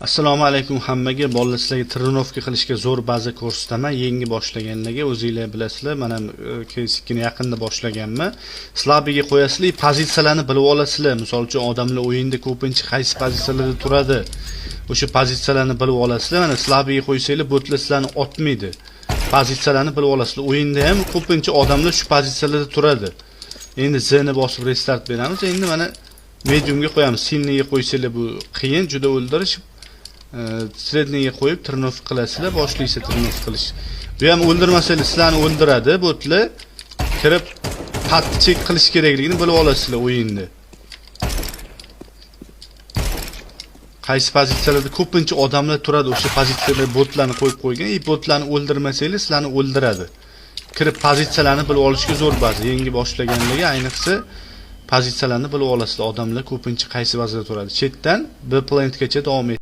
Assalomu alaykum hammaga. Bolalar sizlarga trenovka qilishga zo'r baza ko'rsataman. Yangi boshlaganlarga o'zingizlar bilasizlar. Men ham keyin yaqinda boshlaganman. Slabiga qo'yasizlar, pozitsiyalarni bilib olasizlar. Misol uchun odamlar o'yinda ko'pincha qaysi pozitsiyalarda turadi. O'sha pozitsiyalarni bilib olasizlar. Mana slabiga qo'ysanglar, botlar sizlarni otmaydi. Pozitsiyalarni bilib olasizlar. O'yinda ham ko'pincha odamlar shu pozitsiyalarda turadi. Endi Z'ni bosib restart beramiz. Endi mana mediumga qo'yamiz. Silniga qo'ysanglar bu qiyin, juda o'ldirish. Sredniga qo'yib trenovka qilasizlar, boshlaysiz trenovka qilish. Bu ham o'ldirmasanglar sizlarni o'ldiradi, botlar kirib qattiq chek qilish kerakligini bilib olasizlar o'yinda. Qaysi pozitsiyalarda ko'pincha odamlar turadi, o'sha pozitsiyalarda botlarni qo'yib qo'ygan, botlarni o'ldirmasanglar sizlarni o'ldiradi. Kirib pozitsiyalarni bilib olishga zo'r baza. Yangi boshlaganlarga ayniqsa pozitsiyalarni bilib olasizlar. Odamlar ko'pincha qaysi bazada turadi. Chetdan B plantgacha davom etadi.